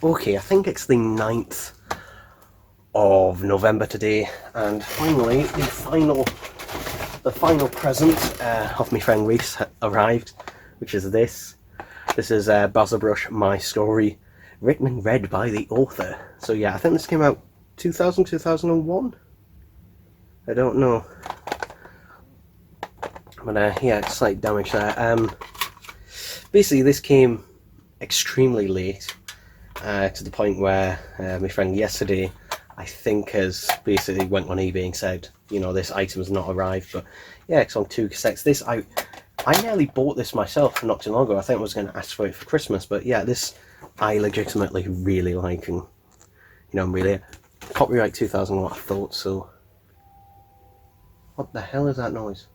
Okay, I think it's the 9th of November today, and finally the final present of my friend Reese arrived, which is this. This is Basil Brush, My Story, written and read by the author. So yeah, I think this came out 2000, 2001? I don't know. But yeah, slight damage there. Basically this came extremely late, to the point where my friend yesterday, I think, has basically went on eBay and said, you know, this item's not arrived. But yeah, it's on 2 cassettes. This, I nearly bought this myself not too long ago. I think I was going to ask for it for Christmas, but yeah, this I legitimately really like, and you know, I'm really copyright 2001. I thought so. What the hell is that noise?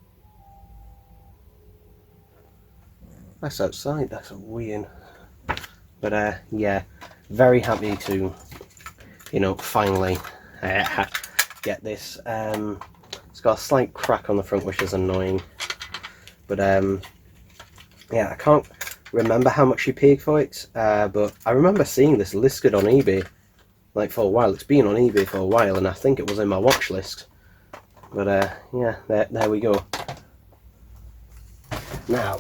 That's outside. That's weird. But yeah, very happy to, you know, finally get this. It's got a slight crack on the front, which is annoying. But yeah, I can't remember how much she paid for it. But I remember seeing this listed on eBay, like, for a while. It's been on eBay for a while, and I think it was in my watch list. But yeah, there we go. Now,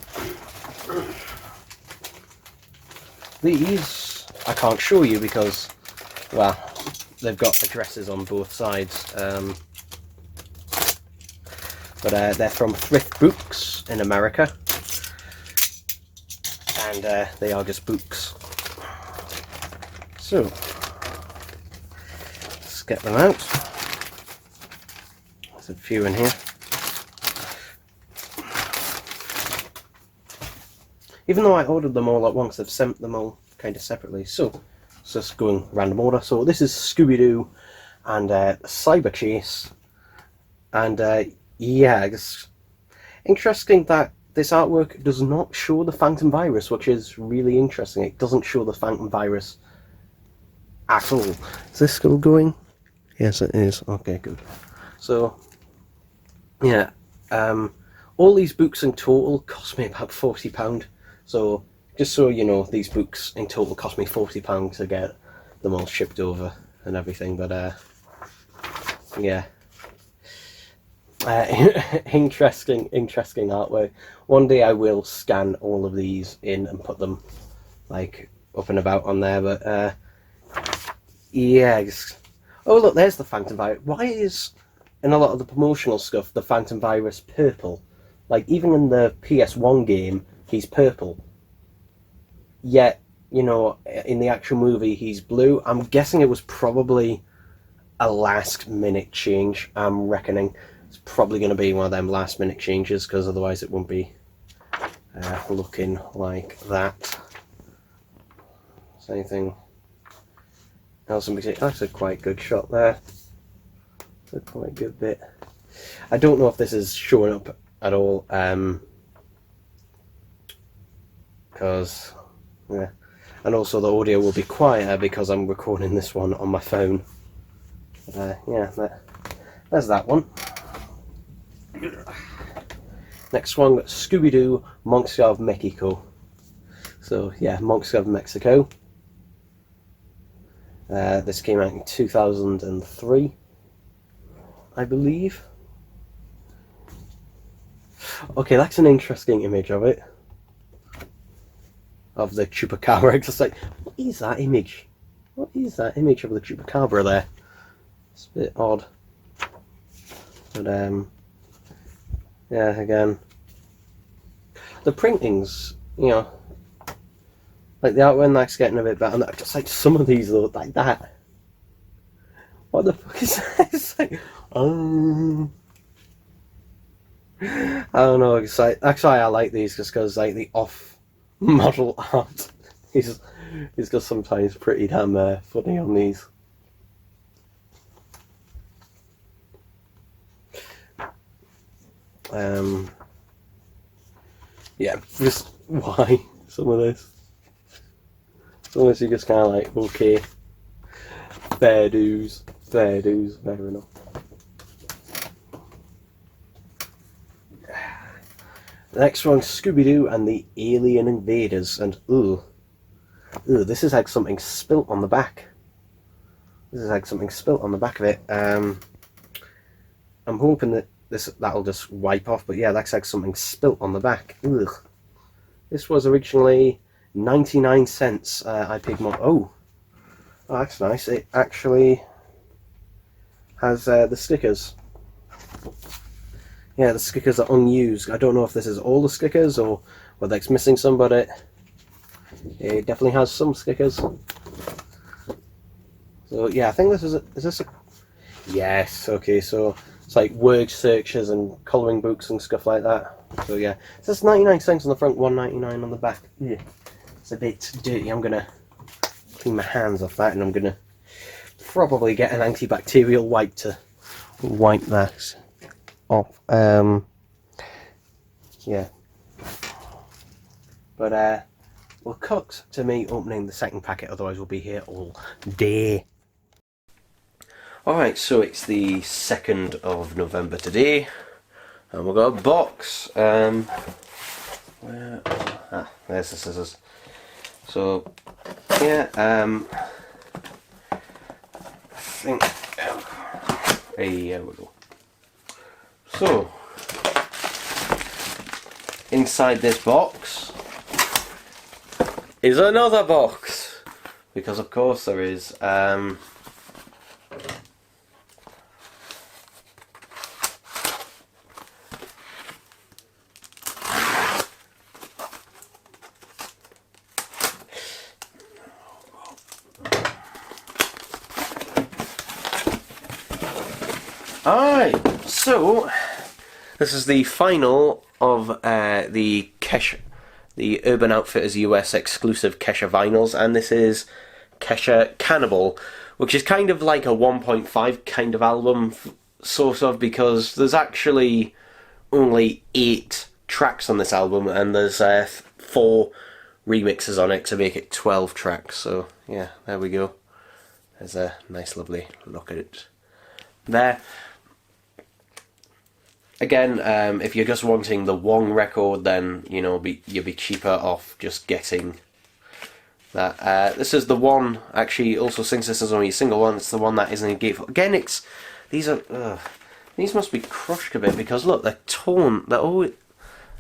these I can't show you because, well, they've got addresses on both sides. But they're from Thrift Books in America, and they are just books. So let's get them out. There's a few in here. Even though I ordered them all at once, they've sent them all kind of separately. So let's just go in random order. So this is Scooby-Doo and Cyber Chase. And yeah, it's interesting that this artwork does not show the Phantom Virus, which is really interesting. It doesn't show the Phantom Virus at all. Is this still going? Yes, it is. Okay, good. So yeah, all these books in total cost me about £40. So just so you know, these books in total cost me £40 to get them all shipped over and everything. But yeah, interesting artwork. One day I will scan all of these in and put them like up and about on there. But yeah, oh look, there's the Phantom Virus. Why is in a lot of the promotional stuff the Phantom Virus purple? Like, even in the PS1 game, he's purple. Yet, you know, in the actual movie, he's blue. I'm guessing it was probably a last-minute change. I'm reckoning it's probably going to be one of them last-minute changes, because otherwise it won't be looking like that. Is anything else in particular? That's a quite good shot there. That's a quite good bit. I don't know if this is showing up at all, because yeah, and also the audio will be quieter because I'm recording this one on my phone. Yeah, there's that one. Next one, Scooby-Doo Monster of Mekiko. So yeah, Monster of Mexico. This came out in 2003, I believe. Okay, that's an interesting image of it. Of the Chupacabra. It's just like, what is that image? What is that image of the Chupacabra there? It's a bit odd. But yeah, again, the printing's, you know, like the artwork that's getting a bit better. And just like some of these look like that. What the fuck is that? It's like, I don't know. It's like, actually, I like these just because like the off-model art is just sometimes pretty damn funny on these. Yeah, just why some of this? Some of this you just kind of like, okay, fair dues, fair enough. The next one, Scooby-Doo and the Alien Invaders, and ooh, Ooh, this is like something spilt on the back. This is like something spilt on the back of it. I'm hoping that that'll just wipe off, but yeah, that's like something spilt on the back. Ugh. This was originally 99 cents. I paid more. Oh, that's nice. It actually has the stickers. Yeah, the stickers are unused. I don't know if this is all the stickers or whether it's missing some, but it definitely has some stickers. So yeah, I think this is this a... Yes, okay, so it's like word searches and colouring books and stuff like that. So yeah, it says 99 cents on the front, 1.99 on the back. Yeah, it's a bit dirty. I'm gonna clean my hands off that, and I'm gonna probably get an antibacterial wipe to wipe that off. Yeah, but we'll cut to me opening the second packet, otherwise we'll be here all day. Alright, so it's the 2nd of November today, and we've got a box. There's the scissors. So, yeah, I think, here we go. So, inside this box is another box, because of course there is. Alright, so this is the final of the Urban Outfitters US exclusive Kesha vinyls, and this is Kesha Cannibal, which is kind of like a 1.5 kind of album, sort of, because there's actually only 8 tracks on this album, and there's 4 remixes on it to make it 12 tracks. So yeah, there we go. There's a nice lovely look at it there. Again, if you're just wanting the one record, then you know you'll be cheaper off just getting that. This is the one, actually, also since this is only a single one, it's the one that isn't a gatefold. Again, these must be crushed a bit, because look, they're torn. They're always,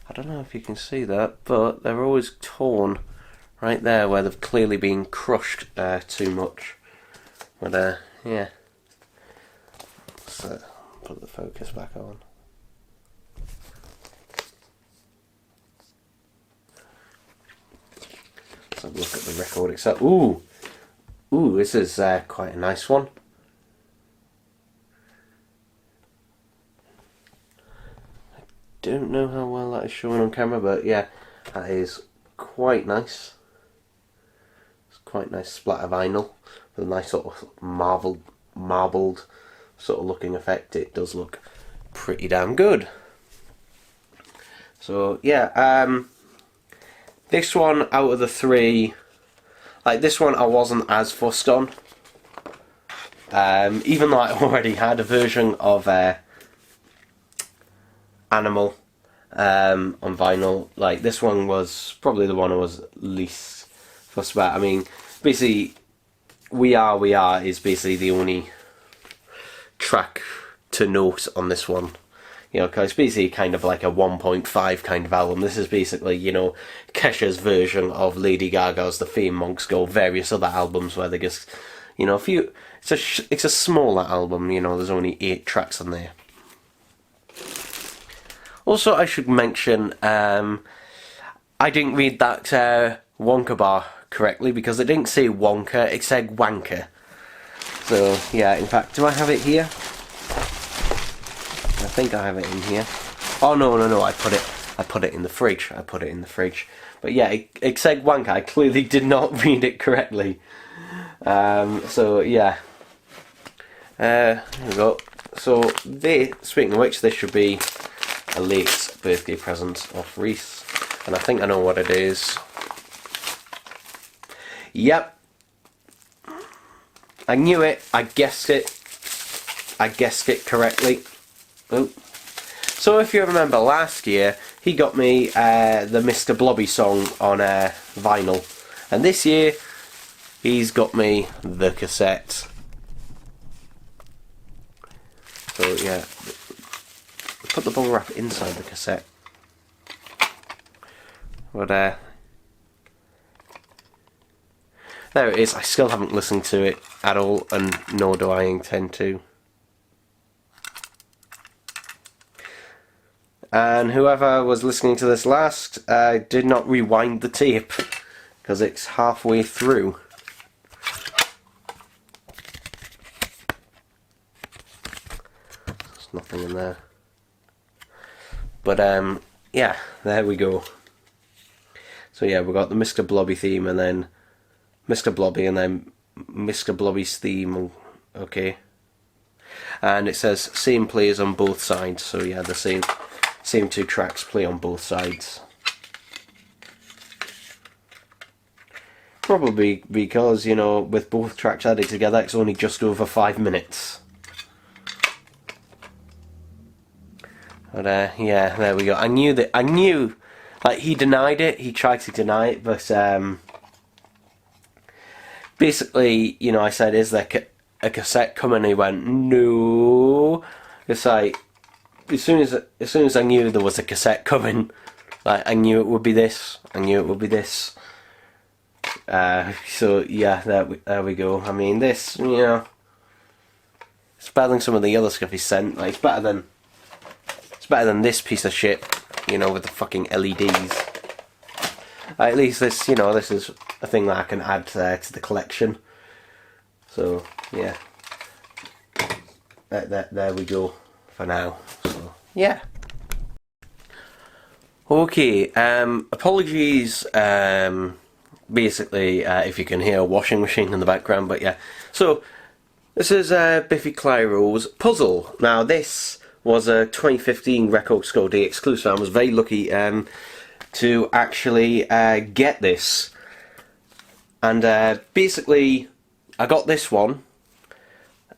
I don't know if you can see that, but they're always torn right there where they've clearly been crushed too much. But yeah, let's put the focus back on. Let's have a look at the record itself. Ooh, this is quite a nice one. I don't know how well that is showing on camera, but yeah, that is quite nice. It's quite nice splatter vinyl with a nice sort of marbled sort of looking effect. It does look pretty damn good. So yeah, this one out of the 3, like this one I wasn't as fussed on. Even though I already had a version of Animal on vinyl, like this one was probably the one I was least fussed about. I mean, basically, We Are is basically the only track to note on this one. You know, because it's basically kind of like a 1.5 kind of album. This is basically, you know, Kesha's version of Lady Gaga's The Fame Monks Go, various other albums where they just, you know, it's a smaller album, you know, there's only 8 tracks on there. Also, I should mention, I didn't read that Wonka bar correctly, because it didn't say Wonka, it said Wanker. So, yeah, in fact, do I have it here? I think I have it in here. Oh no, I put it in the fridge. But yeah, it said Wanker. I clearly did not read it correctly. So yeah. There we go. So speaking of which, this should be a late birthday present off Reese, and I think I know what it is. Yep. I knew it. I guessed it correctly. Oh. So if you remember last year, he got me the Mr. Blobby song on vinyl, and this year he's got me the cassette. So yeah, put the bubble wrap inside the cassette. But there it is. I still haven't listened to it at all, and nor do I intend to. And whoever was listening to this last did not rewind the tape, because it's halfway through. There's nothing in there. But yeah, there we go. So yeah, we've got the Mr. Blobby theme, and then Mr. Blobby, and then Mr. Blobby's theme. Okay. And it says same plays on both sides. So yeah, the same two tracks play on both sides. Probably because, you know, with both tracks added together, it's only just over 5 minutes. But yeah, there we go. I knew, like, he denied it. He tried to deny it, but basically, you know, I said, "Is there a cassette coming?" And he went, "No." It's like, as soon as I knew there was a cassette coming, like, I knew it would be this. I knew it would be this. So yeah, there we go. I mean, this, you know, it's better than some of the other stuff he sent. Like, it's better than this piece of shit, you know, with the fucking LEDs. At least this, you know, this is a thing that I can add to the collection. So yeah, there we go for now. So yeah. Okay. Apologies. Basically, if you can hear a washing machine in the background, but yeah. So this is Biffy Clyro's Puzzle. Now this was a 2015 Record Store Day exclusive. I was very lucky to actually get this, and basically I got this one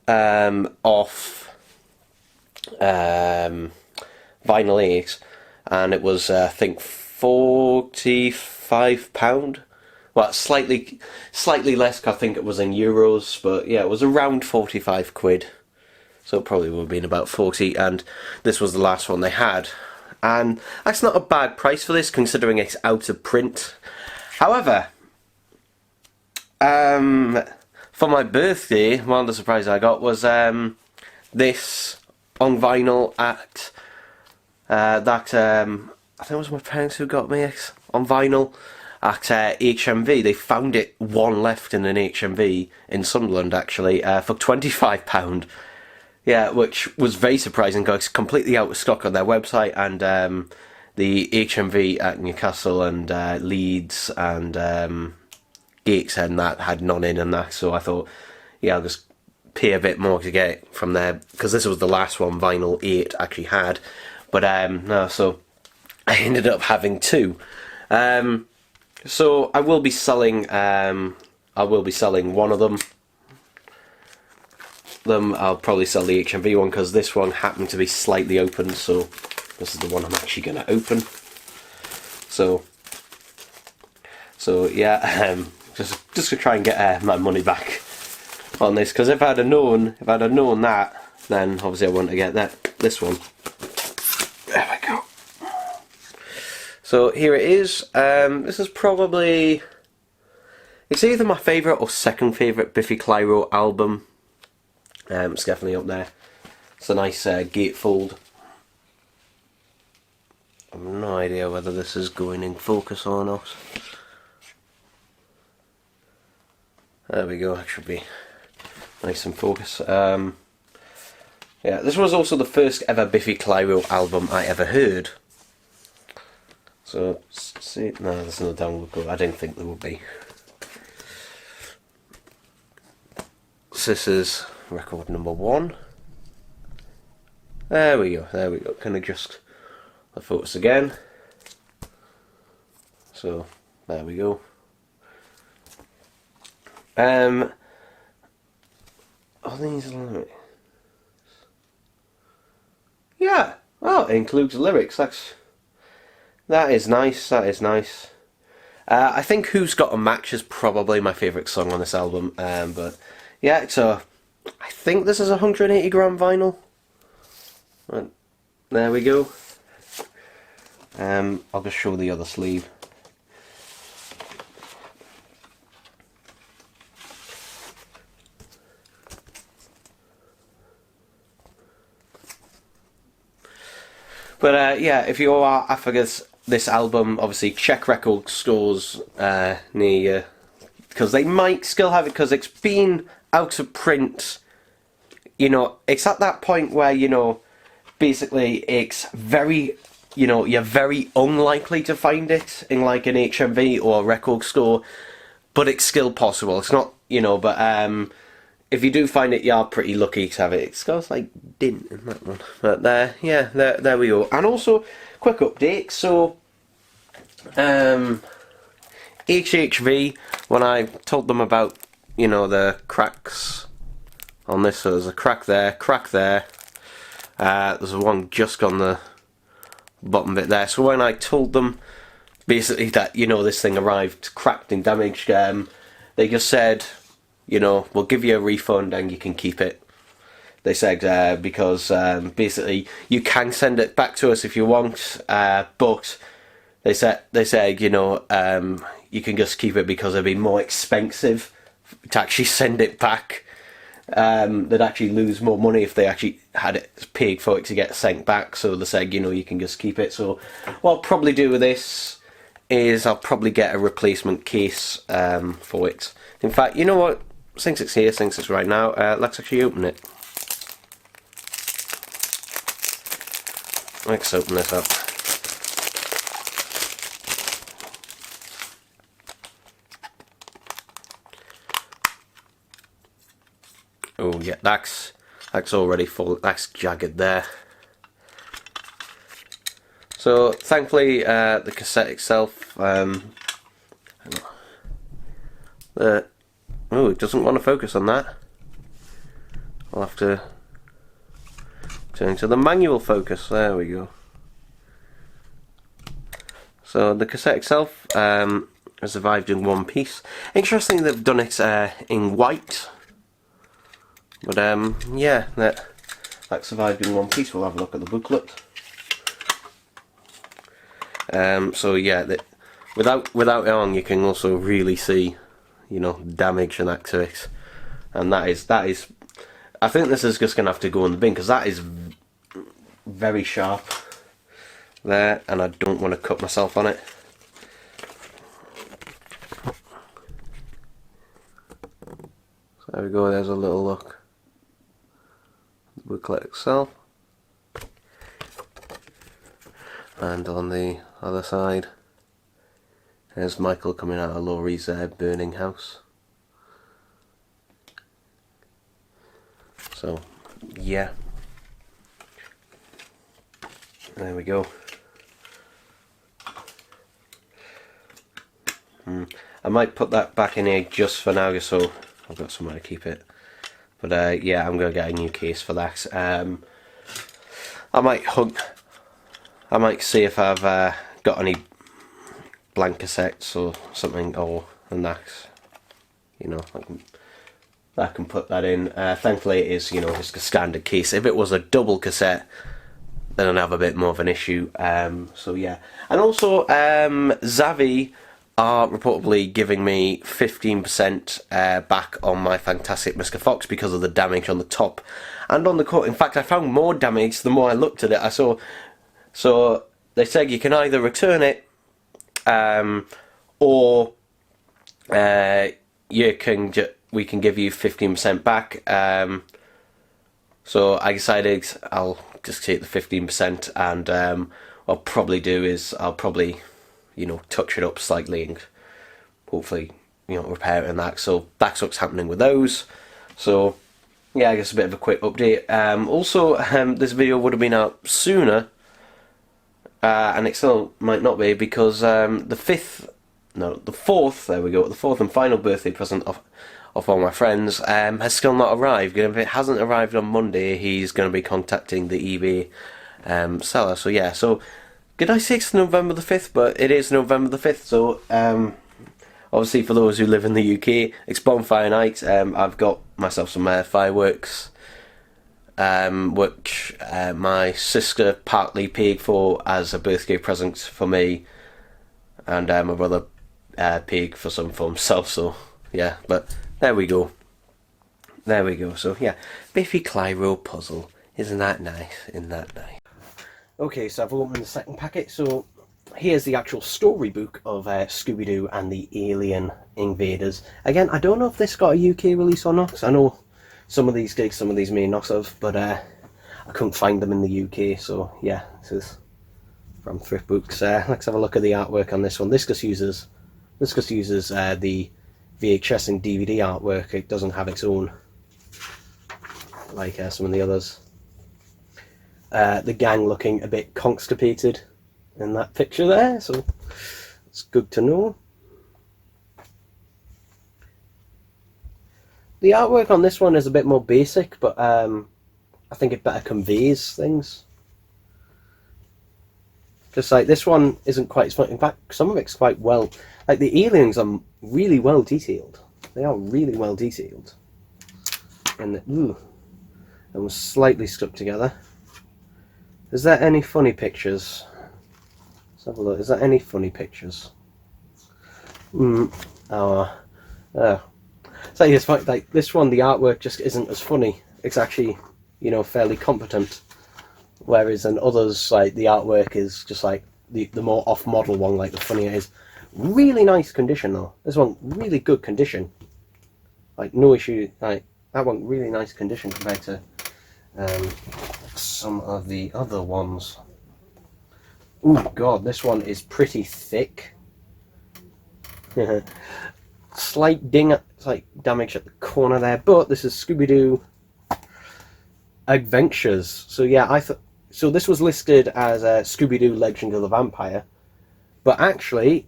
off Vinyl 8, and it was I think £45. Well, slightly less, 'cause I think it was in euros, but yeah, it was around 45 quid. So it probably would have been about 40, and this was the last one they had. And that's not a bad price for this, considering it's out of print. However, for my birthday, one of the surprises I got was this on vinyl at I think it was my parents who got me it on vinyl at HMV. They found it one left in an HMV in Sunderland, actually, for £25. Yeah, which was very surprising because it's completely out of stock on their website, and the HMV at Newcastle and Leeds and Gateshead and that had none in and that, so I thought, yeah, I'll just pay a bit more to get it from there, because this was the last one Vinyl 8 actually had. But no, so I ended up having two. So I will be selling one of them. I'll probably sell the HMV one, because this one happened to be slightly open, so this is the one I'm actually going to open. So yeah, just to try and get my money back on this, because if I'd have known that, then obviously I wouldn't have get this one. There we go. So here it is. This is probably, it's either my favourite or second favourite Biffy Clyro album. It's definitely up there. It's a nice gatefold. I've no idea whether this is going in focus or not. There we go, that should be nice and focus. Yeah, this was also the first ever Biffy Clyro album I ever heard. So, see, no, there's no download code. I didn't think there would be. So this is record number 1. There we go, there we go. Can adjust the focus again. So, there we go. Are these lyrics? Yeah. Oh, it includes lyrics. That is nice. That is nice. I think Who's Got a Match is probably my favourite song on this album, but yeah, so I think this is 180 gram vinyl. There we go. I'll just show the other sleeve. But yeah, if you are after this album, obviously check record stores near you, because they might still have it, because it's been out of print. You know, it's at that point where, you know, basically it's very, you know, you're very unlikely to find it in like an HMV or a record store, but it's still possible. It's not, you know, but if you do find it, you are pretty lucky to have it. It's got like dint in that one. But yeah, there we go. And also, quick update. So, HHV, when I told them about, you know, the cracks on this, so there's a crack there. There's one just on the bottom bit there. So when I told them basically that, you know, this thing arrived cracked and damaged, they just said, you know, we'll give you a refund and you can keep it. They said because basically you can send it back to us if you want, but they said you know, you can just keep it because it'd be more expensive to actually send it back. They'd actually lose more money if they actually had it paid for it to get sent back. So they said, you know, you can just keep it. So what I'll probably do with this is I'll probably get a replacement case for it. In fact, you know what? Since it's here, since it's right now, let's actually open it. Let's open this up. Oh yeah, that's already full. That's jagged there. So thankfully, the cassette itself, oh, it doesn't want to focus on that. I'll have to turn to the manual focus. There we go. So the cassette itself has survived in one piece. Interesting they've done it in white. But yeah, that survived in one piece. We'll have a look at the booklet. So yeah, without it on, you can also really see, you know, damage and that to it. And that is. I think this is just gonna have to go in the bin, because that is very sharp there, and I don't want to cut myself on it. So there we go. There's a little look. The booklet itself, and on the other side, there's Michael coming out of Laurie's burning house. So, yeah. There we go. I might put that back in here just for now, just so I've got somewhere to keep it. But yeah, I'm going to get a new case for that. I might see if I've got any blank cassettes or something, and that, you know, I can put that in. Thankfully it is, you know, just a standard case. If it was a double cassette, then I'd have a bit more of an issue. So yeah. And also, Zavi are reportedly giving me 15% back on my Fantastic Mr. Fox because of the damage on the top and on the cover. In fact, I found more damage the more I looked at it. I saw, so they said you can either return it, or you can we can give you 15% back. So I decided I'll just take the 15%, and what I'll probably do is I'll probably, you know, touch it up slightly and hopefully, you know, repair it and that. So that's what's happening with those. So yeah, I guess a bit of a quick update. Also, this video would have been out sooner, and it still might not be, because the fourth, there we go, the fourth and final birthday present of one of my friends has still not arrived. If it hasn't arrived on Monday, he's going to be contacting the eBay seller. So yeah, so did I say it's November the 5th? But it is November the 5th, so obviously for those who live in the UK, it's bonfire night. I've got myself some fireworks, which my sister partly paid for as a birthday present for me, and my brother paid for some for himself, so yeah, but there we go. There we go, so yeah, Biffy Clyro puzzle. Isn't that nice? Isn't that nice? Okay, so I've opened the second packet, so here's the actual storybook of Scooby-Doo and the Alien Invaders. Again, I don't know if this got a UK release or not, because I know some of these gigs, some of these may not have, but I couldn't find them in the UK, so yeah, this is from Thrift Books. Let's have a look at the artwork on this one. This just uses the VHS and DVD artwork. It doesn't have its own, like some of the others. The gang looking a bit constipated in that picture there, so it's good to know. The artwork on this one is a bit more basic, but I think it better conveys things. Just like this one isn't quite as fun. In fact, some of it's quite well. Like the aliens are really well detailed. They are really well detailed. And was slightly stuck together. Is there any funny pictures? Let's have a look. Is there any funny pictures? So it's funny, like this one, the artwork just isn't as funny. It's actually, you know, fairly competent. Whereas in others, like the artwork is just like the more off-model one, like the funnier it is. Really nice condition though. This one really good condition. Like no issue. Like that one really nice condition compared to some of the other ones. Oh god, this one is pretty thick. Slight like damage at the corner there, but this is Scooby-Doo Adventures. So yeah, so this was listed as Scooby-Doo Legend of the Vampire, but actually,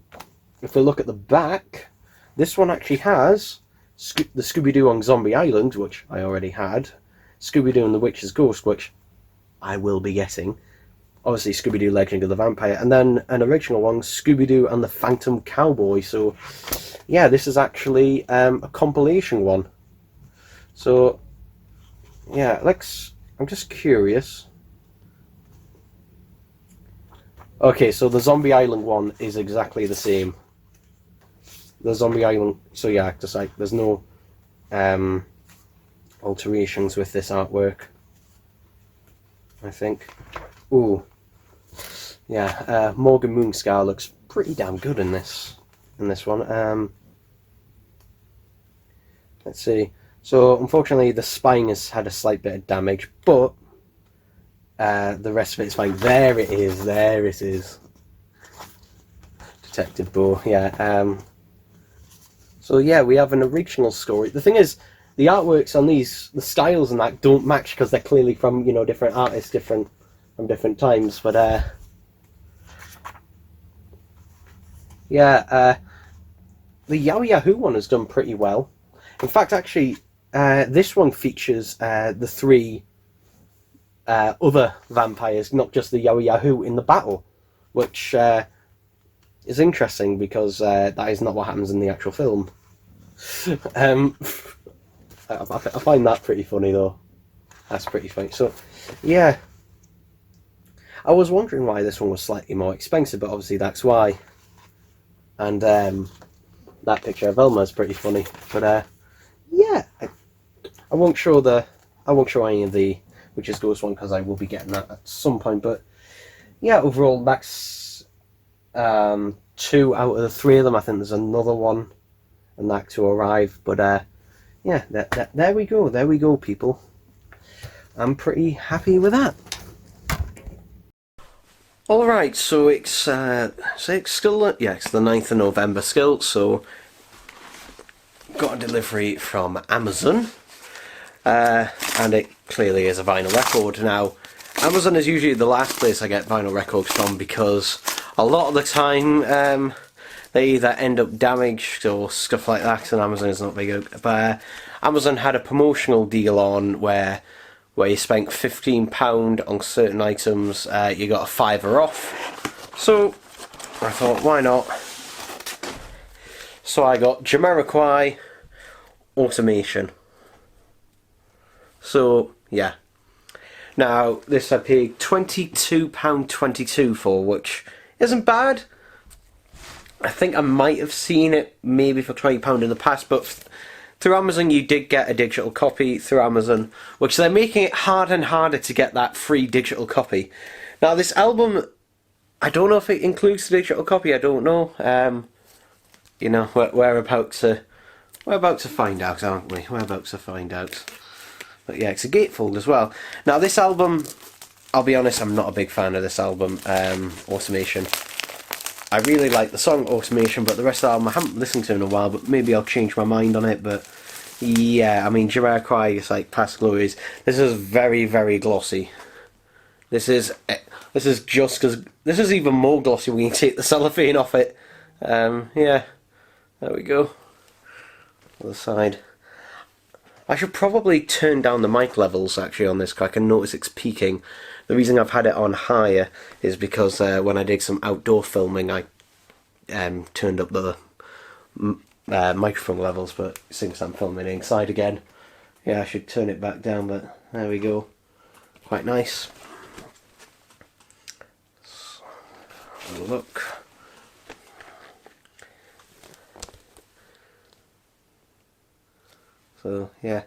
if we look at the back, this one actually has the Scooby-Doo on Zombie Island, which I already had, Scooby-Doo and the Witch's Ghost, which I will be getting, obviously Scooby-Doo Legend of the Vampire, and then an original one, Scooby-Doo and the Phantom Cowboy. So yeah, this is actually a compilation one. So yeah, I'm just curious. Okay, so the Zombie Island one is exactly the same. The Zombie Island, so yeah, just like there's no alterations with this artwork, I think. Ooh, yeah, Morgan Moonscar looks pretty damn good in this one. Let's see. So unfortunately, the spine has had a slight bit of damage, but the rest of it is fine. There it is. There it is. Detective Bow. Yeah. So yeah, we have an original story. The thing is, the artworks on these, the styles and that don't match because they're clearly from, you know, different artists, from different times. But yeah, the Yowie Yahoo one has done pretty well. In fact, actually, this one features the three other vampires, not just the Yowie Yahoo in the battle, which is interesting because that is not what happens in the actual film. I find that pretty funny though. That's pretty funny. So yeah, I was wondering why this one was slightly more expensive, but obviously that's why. And that picture of Velma is pretty funny. But yeah, I won't show any of the Witch's Ghost one because I will be getting that at some point. But yeah, overall that's 2 out of the 3 of them. I think there's another one and that to arrive. But yeah, there we go. There we go, people. I'm pretty happy with that. Alright, so it's still, yeah, it's the 9th of November still, so got a delivery from Amazon, and it clearly is a vinyl record. Now, Amazon is usually the last place I get vinyl records from because a lot of the time they either end up damaged or stuff like that, and Amazon is not very good. But Amazon had a promotional deal on where you spent £15 on certain items, you got a £5 off, So I thought, why not? So I got Jamiroquai Automation. So yeah. Now this I paid £22.22 for, which isn't bad. I think I might have seen it maybe for £20 in the past, but through Amazon you did get a digital copy through Amazon, which they're making it harder and harder to get that free digital copy. Now this album, I don't know if it includes the digital copy, I don't know. You know, we're about to find out, aren't we? We're about to find out. But yeah, it's a gatefold as well. Now this album, I'll be honest, I'm not a big fan of this album, Automation. I really like the song Automation, but the rest of the album I haven't listened to in a while, but maybe I'll change my mind on it. But yeah, I mean, Jamiroquai is like past glories. This is very, very glossy. This is just as, this is even more glossy when you take the cellophane off it. Yeah, there we go. Other side. I should probably turn down the mic levels actually on this, because I can notice it's peaking. The reason I've had it on higher is because when I did some outdoor filming I turned up the microphone levels, but since I'm filming inside again, yeah, I should turn it back down, but there we go. Quite nice. So, have a look. So yeah,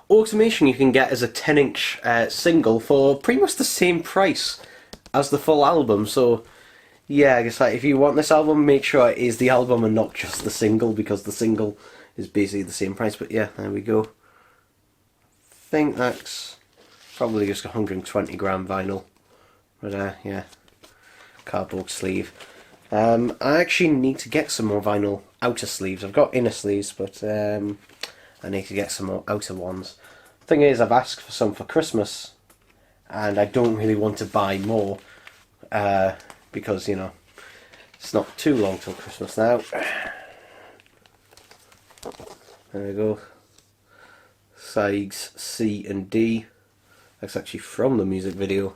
Automation you can get as a 10-inch single for pretty much the same price as the full album. So yeah, I guess like if you want this album, make sure it is the album and not just the single, because the single is basically the same price. But yeah, there we go. I think that's probably just 120 gram vinyl. But yeah, cardboard sleeve. I actually need to get some more vinyl outer sleeves. I've got inner sleeves, but I need to get some more outer ones. Thing is, I've asked for some for Christmas, and I don't really want to buy more, because, you know, it's not too long till Christmas now. There we go. Sides C and D. That's actually from the music video.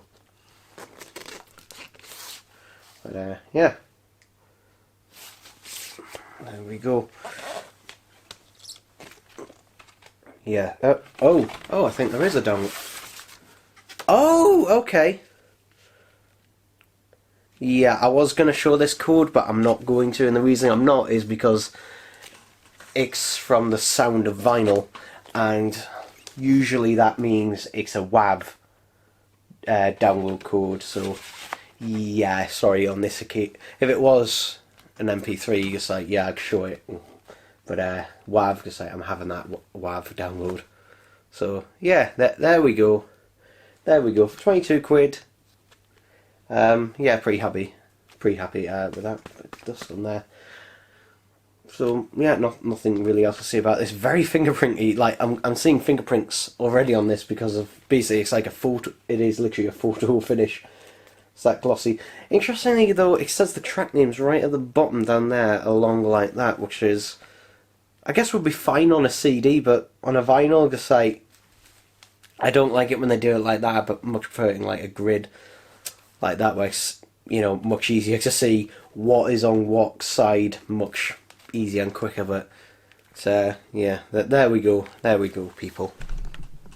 But yeah. There we go. Yeah. Oh, I think there is a download. Oh, okay. Yeah, I was going to show this code, but I'm not going to, and the reason I'm not is because it's from the Sound of Vinyl, and usually that means it's a WAV download code, so yeah, sorry on this occasion. If it was an MP3, it's like, yeah, I'd show it. But WAV, because I'm having that WAV download. So yeah, there we go. There we go. For 22 quid. Yeah, pretty happy. Pretty happy with that. Dust on there. So yeah, nothing really else to say about this. Very fingerprinty. Like I'm seeing fingerprints already on this because of basically it's like a photo. It is literally a photo finish. It's that glossy. Interestingly though, it says the track names right at the bottom down there, along like that, which is, I guess, would be fine on a CD, but on a vinyl, just like, I don't like it when they do it like that, but much prefer it in like a grid like that, where it's, you know, much easier to see what is on what side, much easier and quicker. But yeah, there we go, people.